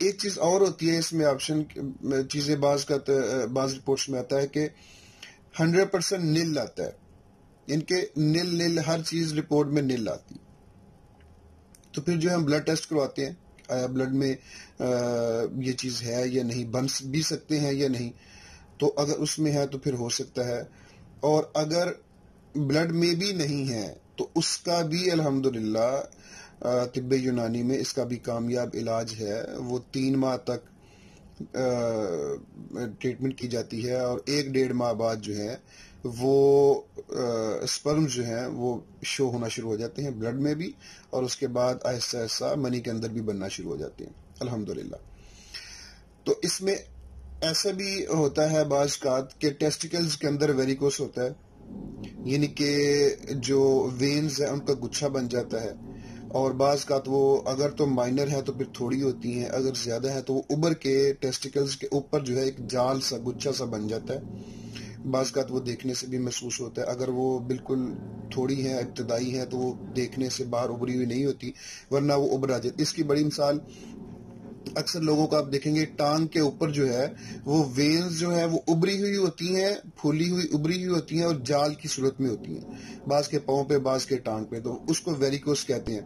ایک چیز اور ہوتی ہے اس میں آپشن چیزیں بعض رپورٹس میں آتا ہے کہ 100% نل آتا ہے، ان کے نل ہر چیز رپورٹ میں نل آتی. تو پھر جو ہم بلڈ ٹیسٹ کرواتے ہیں آیا بلڈ میں یہ چیز ہے یا نہیں، بن بھی سکتے ہیں یا نہیں. تو اگر اس میں ہے تو پھر ہو سکتا ہے، اور اگر بلڈ میں بھی نہیں ہے تو اس کا بھی الحمدللہ طب یونانی میں اس کا بھی کامیاب علاج ہے. وہ 3 ماہ تک ٹریٹمنٹ کی جاتی ہے، اور 1-1.5 ماہ بعد جو ہے وہ اسپرم جو ہیں وہ شو ہونا شروع ہو جاتے ہیں بلڈ میں بھی، اور اس کے بعد آہستہ آہستہ منی کے اندر بھی بننا شروع ہو جاتے ہیں الحمدللہ. تو اس میں ایسا بھی ہوتا ہے بعض اوقات کہ ٹیسٹیکلز کے اندر ویریکوس ہوتا ہے، یعنی کہ جو وینز ہیں ان کا گچھا بن جاتا ہے، اور بعض اوقات وہ اگر تو مائنر ہے تو پھر تھوڑی ہوتی ہیں، اگر زیادہ ہے تو وہ ابھر کے ٹیسٹیکلز کے اوپر جو ہے ایک جال سا گچھا سا بن جاتا ہے. بعض اوقات وہ دیکھنے سے بھی محسوس ہوتا ہے، اگر وہ بالکل تھوڑی ہے ابتدائی ہے تو وہ دیکھنے سے باہر ابھری ہوئی نہیں ہوتی، ورنہ وہ ابھر آ جاتی. اس کی بڑی مثال اکثر لوگوں کو آپ دیکھیں گے ٹانگ کے اوپر جو ہے وہ وینز جو ہے وہ ابری ہوئی ہوتی ہیں، پھولی ہوئی ابری ہوئی ہوتی ہیں، اور جال کی صورت میں ہوتی ہیں، بعض کے پاؤں پہ بعض کے ٹانگ پہ، تو اس کو ویریکوس کہتے ہیں.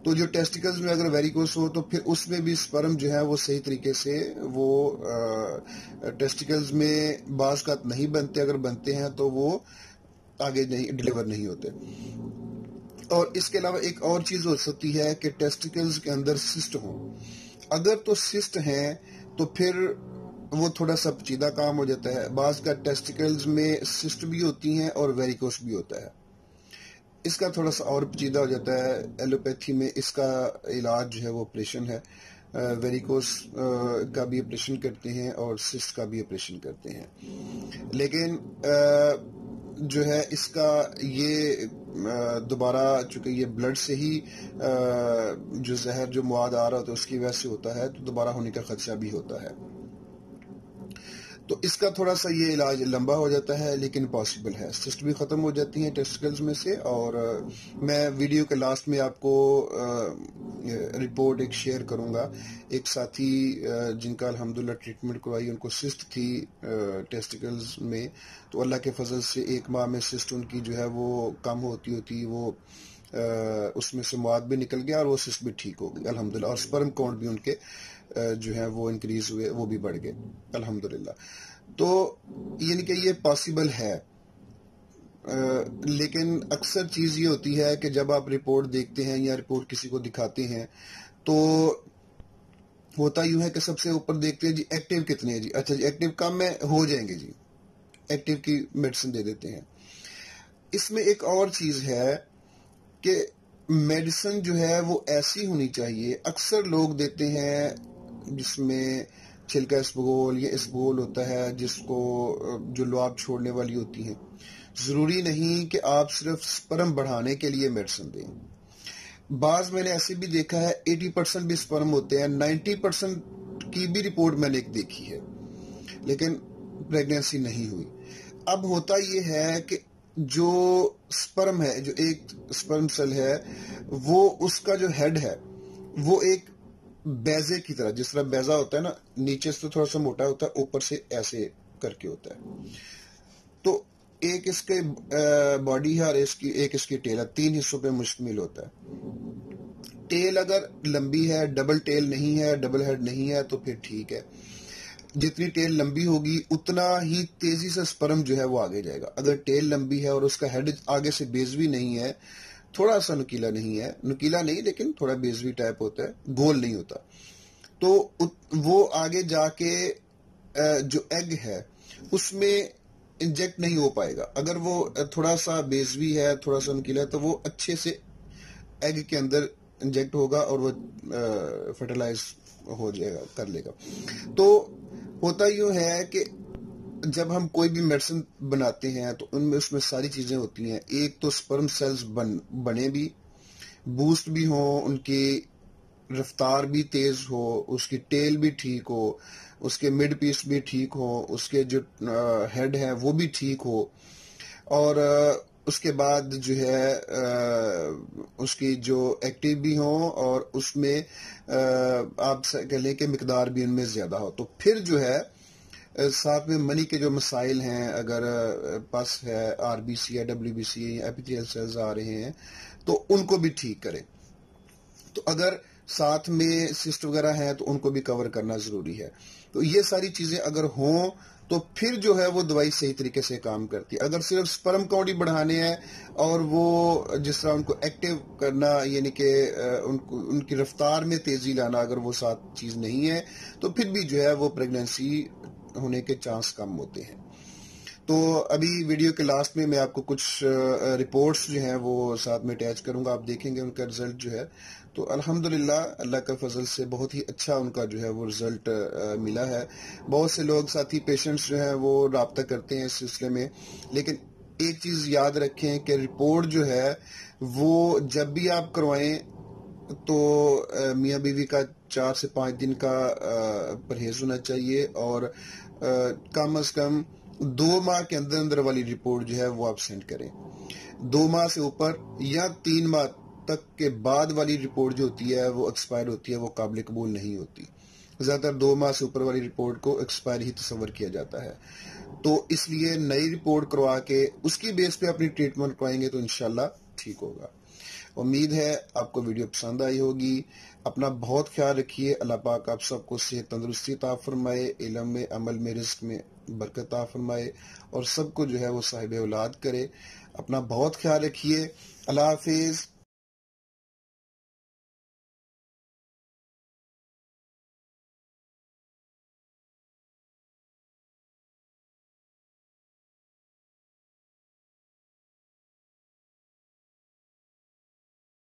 تو جو ٹیسٹیکلز میں اگر ویریکوس ہو تو پھر اس میں بھی سپرم جو ہے وہ صحیح طریقے سے وہ ٹیسٹیکلز میں بعض کا نہیں بنتے، اگر بنتے ہیں تو وہ آگے نہیں ڈیلیور نہیں ہوتے. اور اس کے علاوہ ایک اور چیز ہو سکتی ہے کہ ٹیسٹیکلز کے اندر سسٹ ہوں. اگر تو سسٹ ہیں تو پھر وہ تھوڑا سا پیچیدہ کام ہو جاتا ہے. بعض کا ٹیسٹیکلز میں سسٹ بھی ہوتی ہیں اور ویریکوس بھی ہوتا ہے، اس کا تھوڑا سا اور پیچیدہ ہو جاتا ہے. ایلوپیتھی میں اس کا علاج جو ہے وہ آپریشن ہے، ویریکوس کا بھی آپریشن کرتے ہیں اور سسٹ کا بھی آپریشن کرتے ہیں. لیکن جو ہے اس کا یہ دوبارہ چونکہ یہ بلڈ سے ہی جو زہر جو مواد آ رہا ہوتا ہے اس کی وجہ سے ہوتا ہے، تو دوبارہ ہونے کا خدشہ بھی ہوتا ہے. تو اس کا تھوڑا سا یہ علاج لمبا ہو جاتا ہے لیکن پاسبل ہے. سسٹ بھی ختم ہو جاتی ہیں ٹیسٹیکلز میں سے. اور میں ویڈیو کے لاسٹ میں آپ کو رپورٹ ایک شیئر کروں گا. ایک ساتھی جن کا الحمدللہ ٹریٹمنٹ کروائی، ان کو سسٹ تھی ٹیسٹیکلز میں، تو اللہ کے فضل سے 1 ماہ میں سسٹ ان کی جو ہے وہ کم ہوتی وہ اس میں سے مواد بھی نکل گیا اور وہ سسٹ بھی ٹھیک ہو گئی الحمدللہ. اور سپرم کاؤنٹ بھی ان کے جو ہے وہ انکریز ہوئے، وہ بھی بڑھ گئے الحمدللہ. تو یعنی کہ یہ پاسبل ہے. لیکن اکثر چیز یہ ہوتی ہے کہ جب آپ رپورٹ دیکھتے ہیں یا رپورٹ کسی کو دکھاتے ہیں تو ہوتا یوں ہے کہ سب سے اوپر دیکھتے ہیں جی ایکٹیو کتنے ہیں، جی اچھا جی ایکٹیو کم ہے، ہو جائیں گے جی، ایکٹیو کی میڈیسن دے دیتے ہیں. اس میں ایک اور چیز ہے کہ میڈیسن جو ہے وہ ایسی ہونی چاہیے. اکثر لوگ دیتے ہیں جس میں چھلکا اسبغول یا اسبغول ہوتا ہے، جس کو جو لعاب چھوڑنے والی ہوتی ہیں. ضروری نہیں کہ آپ صرف سپرم بڑھانے کے لیے میڈیسن دیں. بعض میں نے ایسے بھی دیکھا ہے 80% بھی سپرم ہوتے ہیں، 90% کی بھی رپورٹ میں نے دیکھی ہے، لیکن پریگنینسی نہیں ہوئی. اب ہوتا یہ ہے کہ جو سپرم ہے، جو ایک سپرم سیل ہے، وہ اس کا جو ہیڈ ہے وہ ایک بیزے کی طرح، جس طرح بیزا ہوتا ہے نا، نیچے سے تھوڑا سا موٹا ہوتا ہے، اوپر سے ایسے کر کے ہوتا ہے. تو ایک اس کے باڈی ہے اور ایک اس کی ٹیل ہے، 3 حصوں پہ مشتمل ہوتا ہے. ٹیل اگر لمبی ہے، ڈبل ٹیل نہیں ہے، ڈبل ہیڈ نہیں ہے، تو پھر ٹھیک ہے. جتنی ٹیل لمبی ہوگی اتنا ہی تیزی سے سپرم جو ہے وہ آگے جائے گا. اگر ٹیل لمبی ہے اور اس کا ہیڈ آگے سے بیزوی نہیں ہے، تھوڑا سا نکیلا نہیں ہے، نکیلا نہیں لیکن تھوڑا بیزوی ٹائپ ہوتا ہے، گول نہیں ہوتا، تو وہ آگے جا کے جو ایگ ہے اس میں انجیکٹ نہیں ہو پائے گا. اگر وہ تھوڑا سا بیزوی ہے، تھوڑا سا نکیلا ہے، تو وہ اچھے سے ایگ کے اندر انجیکٹ ہوگا اور وہ فرٹیلائز ہو جائے گا، کر لے گا. تو ہوتا یوں ہے کہ جب ہم کوئی بھی میڈیسن بناتے ہیں تو اس میں ساری چیزیں ہوتی ہیں. ایک تو سپرم سیلز بنے بھی، بوسٹ بھی ہوں، ان کی رفتار بھی تیز ہو، اس کی ٹیل بھی ٹھیک ہو، اس کے مڈ پیس بھی ٹھیک ہو، اس کے جو ہیڈ ہے وہ بھی ٹھیک ہو، اور اس کے بعد جو ہے اس کی جو ایکٹیو بھی ہوں اور اس میں آپ کہہ لیں کہ مقدار بھی ان میں زیادہ ہو، تو پھر جو ہے ساتھ میں منی کے جو مسائل ہیں، اگر پس ہے آر بی سی یا ڈبلیو بی سی یا ایپیتھیل سیلز آ رہے ہیں تو ان کو بھی ٹھیک کریں. تو اگر ساتھ میں سسٹ وغیرہ ہیں تو ان کو بھی کور کرنا ضروری ہے. تو یہ ساری چیزیں اگر ہوں تو پھر جو ہے وہ دوائی صحیح طریقے سے کام کرتی ہے. اگر صرف سپرم کاؤنٹ ہی بڑھانے ہیں اور وہ جس طرح ان کو ایکٹیو کرنا، یعنی کہ ان کی رفتار میں تیزی لانا، اگر وہ ساتھ چیز نہیں ہے تو پھر بھی جو ہے وہ پریگننسی ہونے کے چانس کم ہوتے ہیں. تو ابھی ویڈیو کے لاسٹ میں آپ کو کچھ رپورٹس جو ہیں وہ ساتھ میں اٹیچ کروں گا، آپ دیکھیں گے ان کا رزلٹ جو ہے. تو الحمدللہ اللہ کا فضل سے بہت ہی اچھا ان کا جو ہے وہ رزلٹ ملا ہے. بہت سے لوگ ساتھی پیشنٹس جو ہیں وہ رابطہ کرتے ہیں اس سلسلے میں، لیکن ایک چیز یاد رکھیں کہ رپورٹ جو ہے وہ جب بھی آپ کروائیں تو میاں بیوی کا 4 سے 5 دن کا پرہیز ہونا چاہیے، اور کم از کم 2 ماہ کے اندر اندر والی رپورٹ جو ہے وہ آپ سینڈ کریں. 2 ماہ سے اوپر یا 3 ماہ تک کے بعد والی رپورٹ جو ہوتی ہے وہ ایکسپائر ہوتی ہے، وہ قابل قبول نہیں ہوتی. زیادہ تر 2 ماہ سے اوپر والی رپورٹ کو ایکسپائر ہی تصور کیا جاتا ہے. تو اس لیے نئی رپورٹ کروا کے اس کی بیس پہ اپنی ٹریٹمنٹ کروائیں گے تو انشاءاللہ ٹھیک ہوگا. امید ہے آپ کو ویڈیو پسند آئی ہوگی. اپنا بہت خیال رکھیے. اللہ پاک آپ سب کو صحت تندرستی عطا فرمائے، علم میں، عمل میں، رزق میں برکت عطا فرمائے، اور سب کو جو ہے وہ صاحب اولاد کرے. اپنا بہت خیال رکھیے. اللہ حافظ.